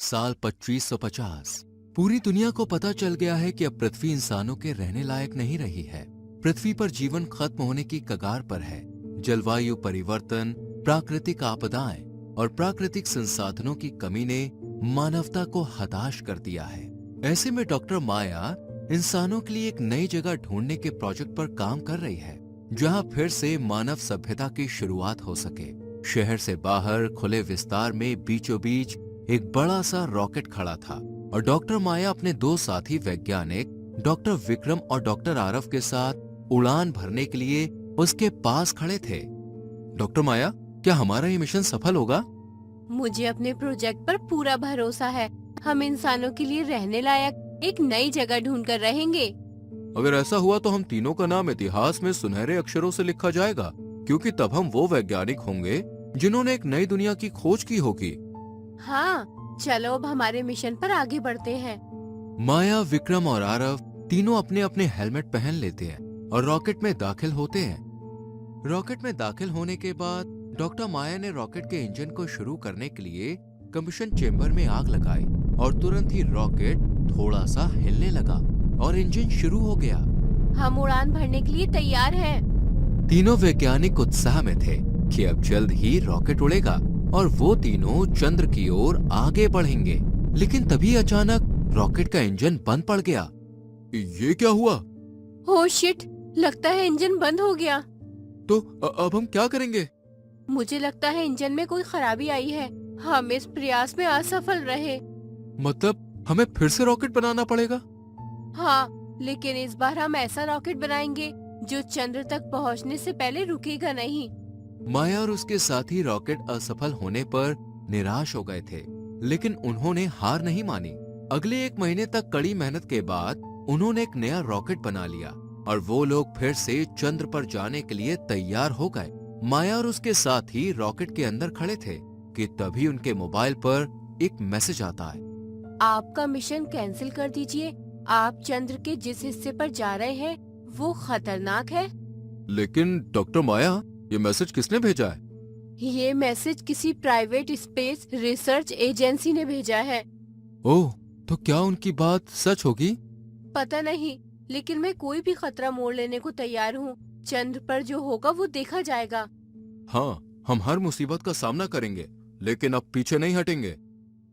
साल 2550। पूरी दुनिया को पता चल गया है कि अब पृथ्वी इंसानों के रहने लायक नहीं रही है। पृथ्वी पर जीवन खत्म होने की कगार पर है। जलवायु परिवर्तन, प्राकृतिक आपदाएं और प्राकृतिक संसाधनों की कमी ने मानवता को हताश कर दिया है। ऐसे में डॉक्टर माया इंसानों के लिए एक नई जगह ढूंढने के प्रोजेक्ट पर काम कर रही है, जहां फिर से मानव सभ्यता की शुरुआत हो सके। शहर से बाहर खुले विस्तार में बीचों बीच एक बड़ा सा रॉकेट खड़ा था और डॉक्टर माया अपने दो साथी वैज्ञानिक डॉक्टर विक्रम और डॉक्टर आरव के साथ उड़ान भरने के लिए उसके पास खड़े थे। डॉक्टर माया, क्या हमारा ये मिशन सफल होगा? मुझे अपने प्रोजेक्ट पर पूरा भरोसा है। हम इंसानों के लिए रहने लायक एक नई जगह ढूंढ कर रहेंगे। अगर ऐसा हुआ तो हम तीनों का नाम इतिहास में सुनहरे अक्षरों से लिखा जाएगा, क्योंकि तब हम वो वैज्ञानिक होंगे जिन्होंने एक नई दुनिया की खोज की होगी। हाँ, चलो अब हमारे मिशन पर आगे बढ़ते हैं। माया, विक्रम और आरव तीनों अपने अपने हेलमेट पहन लेते हैं और रॉकेट में दाखिल होते हैं। रॉकेट में दाखिल होने के बाद डॉक्टर माया ने रॉकेट के इंजन को शुरू करने के लिए कम्बशन चेंबर में आग लगाई और तुरंत ही रॉकेट थोड़ा सा हिलने लगा और इंजन शुरू हो गया। हम उड़ान भरने के लिए तैयार हैं। तीनों वैज्ञानिक उत्साह में थे कि अब जल्द ही रॉकेट उड़ेगा और वो तीनों चंद्र की ओर आगे बढ़ेंगे। लेकिन तभी अचानक रॉकेट का इंजन बंद पड़ गया। ये क्या हुआ? ओह शिट, लगता है इंजन बंद हो गया। तो अब हम क्या करेंगे? मुझे लगता है इंजन में कोई खराबी आई है। हम इस प्रयास में असफल रहे। मतलब हमें फिर से रॉकेट बनाना पड़ेगा? हाँ, लेकिन इस बार हम ऐसा रॉकेट बनाएंगे जो चंद्र तक पहुंचने से पहले रुकेगा नहीं। माया और उसके साथी रॉकेट असफल होने पर निराश हो गए थे, लेकिन उन्होंने हार नहीं मानी। अगले 1 महीने तक कड़ी मेहनत के बाद उन्होंने एक नया रॉकेट बना लिया और वो लोग फिर से चंद्र पर जाने के लिए तैयार हो गए। माया और उसके साथी रॉकेट के अंदर खड़े थे कि तभी उनके मोबाइल पर एक मैसेज आता है। आपका मिशन कैंसिल कर दीजिए। आप चंद्र के जिस हिस्से पर जा रहे हैं वो खतरनाक है। लेकिन डॉक्टर माया, ये मैसेज किसने भेजा है? ये मैसेज किसी प्राइवेट स्पेस रिसर्च एजेंसी ने भेजा है। ओह, तो क्या उनकी बात सच होगी? पता नहीं, लेकिन मैं कोई भी खतरा मोड़ लेने को तैयार हूँ। चंद्र पर जो होगा वो देखा जाएगा। हाँ, हम हर मुसीबत का सामना करेंगे, लेकिन अब पीछे नहीं हटेंगे।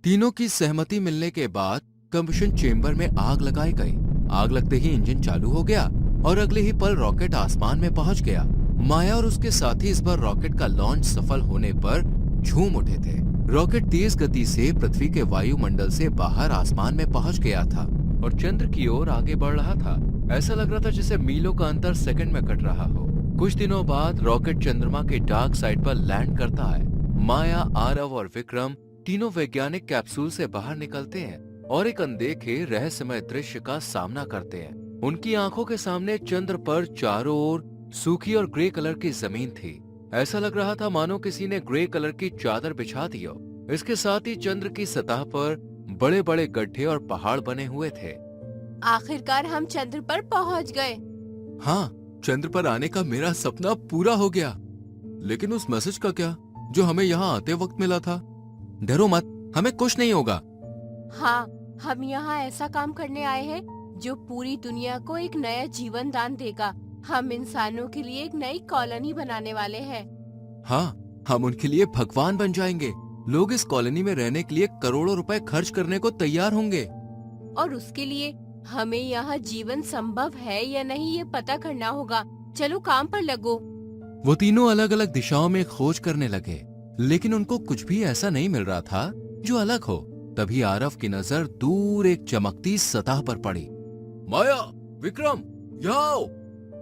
तीनों की सहमति मिलने के बाद कम्बशन चेंबर में आग लगाई गई। आग लगते ही इंजन चालू हो गया और अगले ही पल रॉकेट आसमान में पहुंच गया। माया और उसके साथी इस बार रॉकेट का लॉन्च सफल होने पर झूम उठे थे। रॉकेट तेज गति से पृथ्वी के वायुमंडल से बाहर आसमान में पहुंच गया था और चंद्र की ओर आगे बढ़ रहा था। ऐसा लग रहा था जैसे मीलों का अंतर सेकंड में कट रहा हो। कुछ दिनों बाद रॉकेट चंद्रमा के डार्क साइड पर लैंड करता है। माया, आरव और विक्रम तीनों वैज्ञानिक कैप्सूल से बाहर निकलते हैं और एक अनदेखे रहस्यमय दृश्य का सामना करते हैं। उनकी आंखों के सामने चंद्र पर चारों ओर सूखी और ग्रे कलर की जमीन थी। ऐसा लग रहा था मानो किसी ने ग्रे कलर की चादर बिछा दी हो। इसके साथ ही चंद्र की सतह पर बड़े बड़े गड्ढे और पहाड़ बने हुए थे। आखिरकार हम चंद्र पर पहुंच गए। हाँ, चंद्र पर आने का मेरा सपना पूरा हो गया। लेकिन उस मैसेज का क्या, जो हमें यहाँ आते वक्त मिला था? डरो मत, हमें कुछ नहीं होगा। हाँ, हम यहाँ ऐसा काम करने आए हैं जो पूरी दुनिया को एक नया जीवन दान देगा। हम इंसानों के लिए एक नई कॉलोनी बनाने वाले हैं। हाँ, हम उनके लिए भगवान बन जाएंगे। लोग इस कॉलोनी में रहने के लिए करोड़ों रुपए खर्च करने को तैयार होंगे। और उसके लिए हमें यहाँ जीवन संभव है या नहीं ये पता करना होगा। चलो काम पर लगो। वो तीनों अलग अलग दिशाओं में खोज करने लगे, लेकिन उनको कुछ भी ऐसा नहीं मिल रहा था जो अलग हो। तभी आरव की नजर दूर एक चमकती सतह पर पड़ी। माया, विक्रम, यहाँ आओ।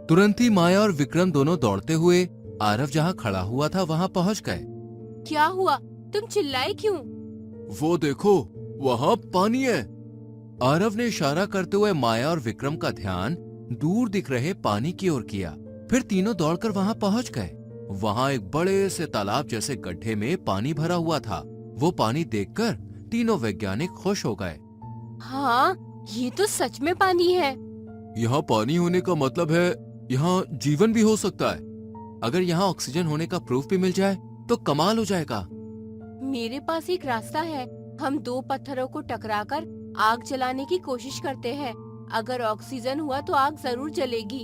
तुरंत ही माया और विक्रम दोनों दौड़ते हुए आरव जहाँ खड़ा हुआ था वहाँ पहुँच गए। क्या हुआ? तुम चिल्लाए क्यों? वो देखो, वहाँ पानी है। आरव ने इशारा करते हुए माया और विक्रम का ध्यान दूर दिख रहे पानी की ओर किया। फिर तीनों दौड़कर वहाँ पहुँच गए। वहाँ एक बड़े से तालाब जैसे गड्ढे में पानी भरा हुआ था। वो पानी देखकर तीनों वैज्ञानिक खुश हो गए। हाँ, ये तो सच में पानी है। यहाँ पानी होने का मतलब है यहाँ जीवन भी हो सकता है। अगर यहाँ ऑक्सीजन होने का प्रूफ भी मिल जाए तो कमाल हो जाएगा। मेरे पास एक रास्ता है। हम दो पत्थरों को टकराकर आग जलाने की कोशिश करते हैं। अगर ऑक्सीजन हुआ तो आग जरूर जलेगी।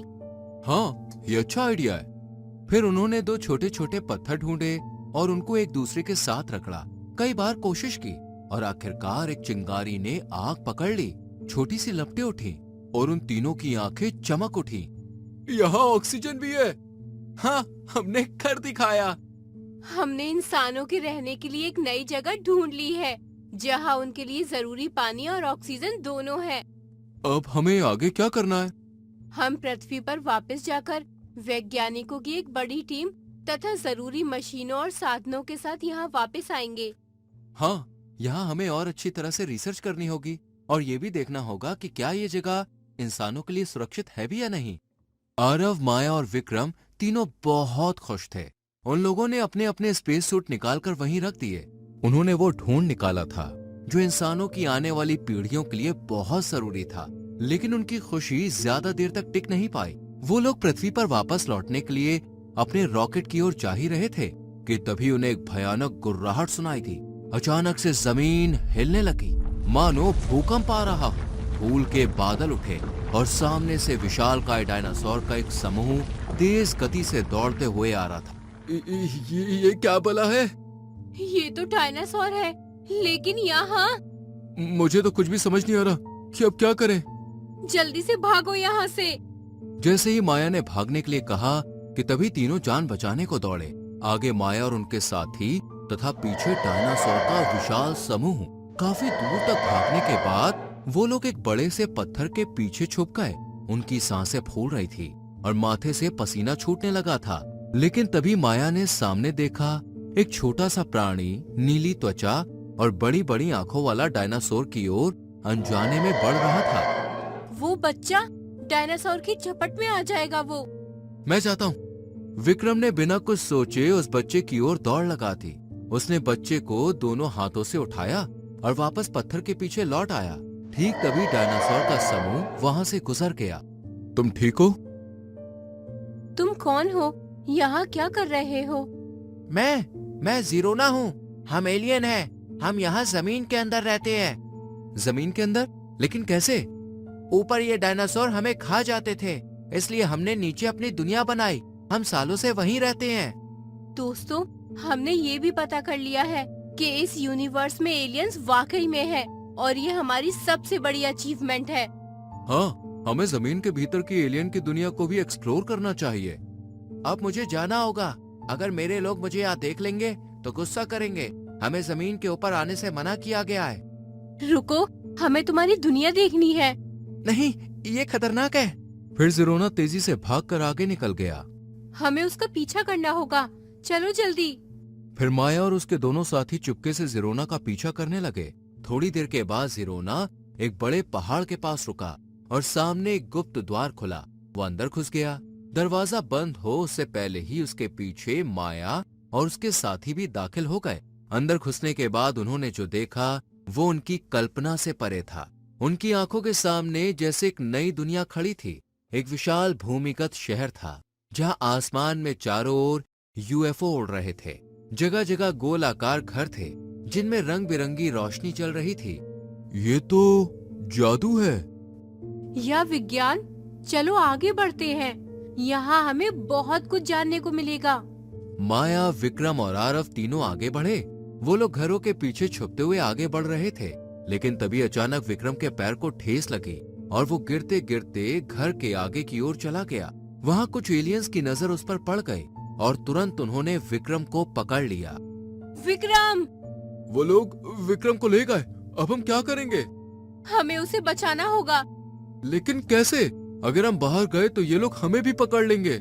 हाँ, ये अच्छा आइडिया है। फिर उन्होंने दो छोटे छोटे पत्थर ढूंढे और उनको एक दूसरे के साथ रगड़ा। कई बार कोशिश की और आखिरकार एक चिंगारी ने आग पकड़ ली। छोटी सी लपटें उठी और उन तीनों की आंखें चमक उठी। यहाँ ऑक्सीजन भी है। हाँ, हमने कर दिखाया। हमने इंसानों के रहने के लिए एक नई जगह ढूंढ ली है, जहाँ उनके लिए जरूरी पानी और ऑक्सीजन दोनों है। अब हमें आगे क्या करना है? हम पृथ्वी पर वापस जाकर वैज्ञानिकों की एक बड़ी टीम तथा जरूरी मशीनों और साधनों के साथ यहाँ वापस आएंगे। हाँ, यहाँ हमें और अच्छी तरह से रिसर्च करनी होगी और ये भी देखना होगा कि क्या ये जगह इंसानों के लिए सुरक्षित है भी या नहीं। आरव, माया और विक्रम तीनों बहुत खुश थे। उन लोगों ने अपने अपने स्पेस सूट निकालकर वहीं रख दिए। उन्होंने वो ढूंढ निकाला था जो इंसानों की आने वाली पीढ़ियों के लिए बहुत जरूरी था। लेकिन उनकी खुशी ज्यादा देर तक टिक नहीं पाई। वो लोग पृथ्वी पर वापस लौटने के लिए अपने रॉकेट की ओर जा ही रहे थे कि तभी उन्हें एक भयानक गुर्राहट सुनाई दी। अचानक से जमीन हिलने लगी, मानो भूकंप आ रहा हो। धूल के बादल उठे और सामने से विशालकाय डायनासोर का एक समूह तेज गति से दौड़ते हुए आ रहा था। ये क्या बला है? ये तो डायनासोर है, लेकिन यहाँ। मुझे तो कुछ भी समझ नहीं आ रहा कि अब क्या करें। जल्दी से भागो यहाँ से। जैसे ही माया ने भागने के लिए कहा कि तभी तीनों जान बचाने को दौड़े। आगे माया और उनके साथी तथा पीछे डायनासोर का विशाल समूह। काफी दूर तक भागने के बाद वो लोग एक बड़े से पत्थर के पीछे छुप गए। उनकी सांसें फूल रही थी और माथे से पसीना छूटने लगा था। लेकिन तभी माया ने सामने देखा एक छोटा सा प्राणी नीली त्वचा और बड़ी बड़ी आंखों वाला डायनासोर की ओर अनजाने में बढ़ रहा था। वो बच्चा डायनासोर की झपट में आ जाएगा वो। मैं चाहता हूँ। विक्रम ने बिना कुछ सोचे उस बच्चे की ओर दौड़ लगा दी। उसने बच्चे को दोनों हाथों से उठाया और वापस पत्थर के पीछे लौट आया। ठीक तभी डायनासोर का समूह वहाँ से गुजर गया। तुम ठीक हो? तुम कौन हो? यहाँ क्या कर रहे हो? मैं जीरोना हूँ। हम एलियन हैं। हम यहाँ जमीन के अंदर रहते हैं। जमीन के अंदर? लेकिन कैसे? ऊपर ये डायनासोर हमें खा जाते थे, इसलिए हमने नीचे अपनी दुनिया बनाई। हम सालों से वहीं रहते हैं। दोस्तों, हमने ये भी पता कर लिया है कि इस यूनिवर्स में एलियंस वाकई में है और ये हमारी सबसे बड़ी अचीवमेंट है। हाँ, हमें जमीन के भीतर की एलियन की दुनिया को भी एक्सप्लोर करना चाहिए। अब मुझे जाना होगा। अगर मेरे लोग मुझे यहाँ देख लेंगे तो गुस्सा करेंगे। हमें जमीन के ऊपर आने से मना किया गया है। रुको, हमें तुम्हारी दुनिया देखनी है। नहीं, ये खतरनाक है। फिर जिरोना तेजी से भागकर आगे निकल गया। हमें उसका पीछा करना होगा। चलो जल्दी। फिर माया और उसके दोनों साथी चुपके से जिरोना का पीछा करने लगे। थोड़ी देर के बाद जिरोना एक बड़े पहाड़ के पास रुका और सामने एक गुप्त द्वार खुला। वो अंदर घुस गया। दरवाजा बंद हो उससे पहले ही उसके पीछे माया और उसके साथी भी दाखिल हो गए। अंदर घुसने के बाद उन्होंने जो देखा वो उनकी कल्पना से परे था। उनकी आंखों के सामने जैसे एक नई दुनिया खड़ी थी। एक विशाल भूमिगत शहर था जहां आसमान में चारों ओर यूएफओ उड़ रहे थे। जगह जगह गोलाकार घर थे जिनमें रंग बिरंगी रोशनी चल रही थी। ये तो जादू है या विज्ञान। चलो आगे बढ़ते हैं, यहाँ हमें बहुत कुछ जानने को मिलेगा। माया, विक्रम और आरव तीनों आगे बढ़े। वो लोग घरों के पीछे छुपते हुए आगे बढ़ रहे थे। लेकिन तभी अचानक विक्रम के पैर को ठेस लगी और वो गिरते गिरते घर के आगे की ओर चला गया। वहाँ कुछ एलियंस की नजर उस पर पड़ गई और तुरंत उन्होंने विक्रम को पकड़ लिया। विक्रम! वो लोग विक्रम को ले गए। अब हम क्या करेंगे? हमें उसे बचाना होगा। लेकिन कैसे? अगर हम बाहर गए तो ये लोग हमें भी पकड़ लेंगे।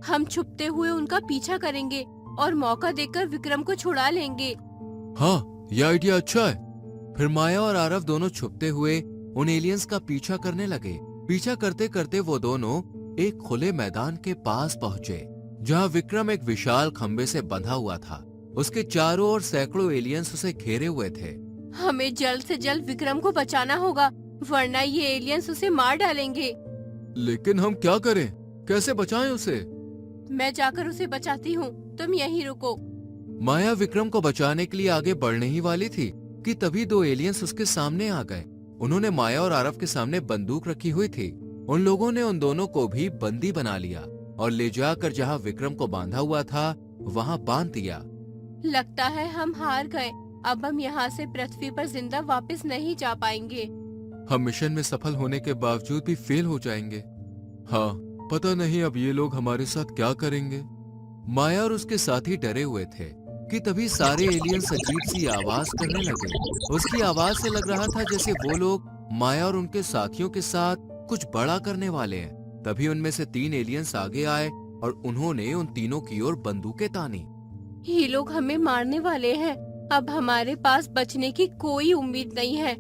हम छुपते हुए उनका पीछा करेंगे और मौका देखकर विक्रम को छुड़ा लेंगे। हाँ, यह आइडिया अच्छा है। फिर माया और आरव दोनों छुपते हुए उन एलियंस का पीछा करने लगे। पीछा करते करते वो दोनों एक खुले मैदान के पास पहुँचे जहाँ विक्रम एक विशाल खंबे से बंधा हुआ था। उसके चारों ओर सैकड़ों एलियंस उसे घेरे हुए थे। हमें जल्द से जल्द विक्रम को बचाना होगा, वरना ये एलियंस उसे मार डालेंगे। लेकिन हम क्या करें? कैसे बचाएं उसे? मैं जाकर उसे बचाती हूँ, तुम यहीं रुको। माया विक्रम को बचाने के लिए आगे बढ़ने ही वाली थी कि तभी दो एलियंस उसके सामने आ गए। उन्होंने माया और आरव के सामने बंदूक रखी हुई थी। उन लोगों ने उन दोनों को भी बंदी बना लिया और ले जाकर जहाँ विक्रम को बांधा हुआ था वहाँ बांध दिया। लगता है हम हार गए। अब हम यहाँ से पृथ्वी पर जिंदा वापस नहीं जा पाएंगे। हम मिशन में सफल होने के बावजूद भी फेल हो जाएंगे। हाँ, पता नहीं अब ये लोग हमारे साथ क्या करेंगे। माया और उसके साथी डरे हुए थे कि तभी सारे एलियंस अजीब सी आवाज करने लगे। उसकी आवाज से लग रहा था जैसे वो लोग माया और उनके साथियों के साथ कुछ बड़ा करने वाले हैं। तभी उनमें से 3 एलियंस आगे आए और उन्होंने उन तीनों की ओर बंदूकें तानी। ये लोग हमें मारने वाले हैं। अब हमारे पास बचने की कोई उम्मीद नहीं है।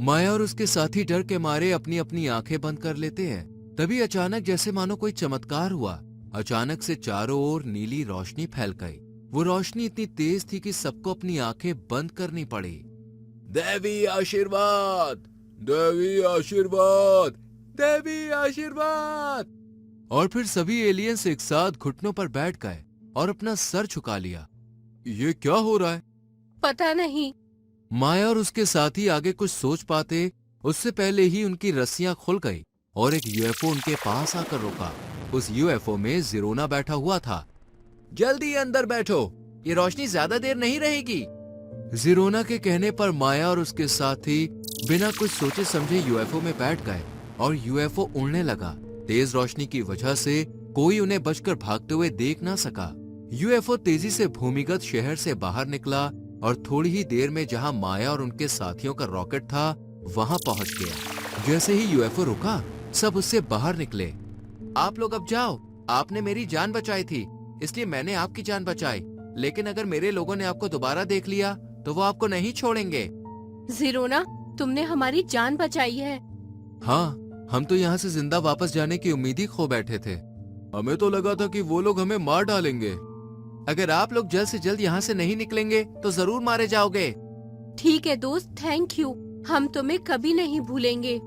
माया और उसके साथी डर के मारे अपनी अपनी आंखें बंद कर लेते हैं। तभी अचानक जैसे मानो कोई चमत्कार हुआ। अचानक से चारों ओर नीली रोशनी फैल गई। वो रोशनी इतनी तेज थी कि सबको अपनी आंखें बंद करनी पड़ी। देवी आशीर्वाद, देवी आशीर्वाद, देवी आशीर्वाद। और फिर सभी एलियंस एक साथ घुटनों पर बैठ गए और अपना सर झुका लिया। ये क्या हो रहा है? पता नहीं। माया और उसके साथी आगे कुछ सोच पाते उससे पहले ही उनकी रस्सियां खुल गई और एक यूएफओ उनके पास आकर रुका। उस यूएफओ में जिरोना बैठा हुआ था। जल्दी अंदर बैठो, ये रोशनी ज्यादा देर नहीं रहेगी। जिरोना के कहने पर माया और उसके साथी बिना कुछ सोचे समझे यूएफओ में बैठ गए और यूएफओ उड़ने लगा। तेज रोशनी की वजह से कोई उन्हें बचकर भागते हुए देख ना सका। यूएफओ तेजी से भूमिगत शहर से बाहर निकला और थोड़ी ही देर में जहां माया और उनके साथियों का रॉकेट था वहां पहुंच गया। जैसे ही यूएफओ रुका, सब उससे बाहर निकले। आप लोग अब जाओ, आपने मेरी जान बचाई थी, इसलिए मैंने आपकी जान बचाई। लेकिन अगर मेरे लोगों ने आपको दोबारा देख लिया तो वो आपको नहीं छोड़ेंगे। जिरोना, तुमने हमारी जान बचाई है। हाँ, हम तो यहाँ से जिंदा वापस जाने की उम्मीद ही खो बैठे थे। हमें तो लगा था कि वो लोग हमें मार डालेंगे। अगर आप लोग जल्द से जल्द यहाँ से नहीं निकलेंगे तो जरूर मारे जाओगे। ठीक है दोस्त, थैंक यू, हम तुम्हें कभी नहीं भूलेंगे।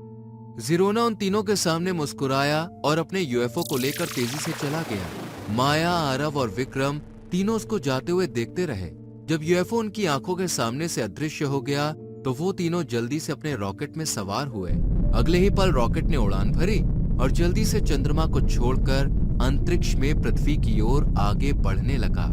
जिरोना उन तीनों के सामने मुस्कुराया और अपने यूएफओ को लेकर तेजी से चला गया। माया, आरव और विक्रम तीनों उसको जाते हुए देखते रहे। जब यूएफओ उनकी आंखों के सामने से अदृश्य हो गया तो वो तीनों जल्दी से अपने रॉकेट में सवार हुए। अगले ही पल रॉकेट ने उड़ान भरी और जल्दी से चंद्रमा को छोड़कर अंतरिक्ष में पृथ्वी की ओर आगे बढ़ने लगा।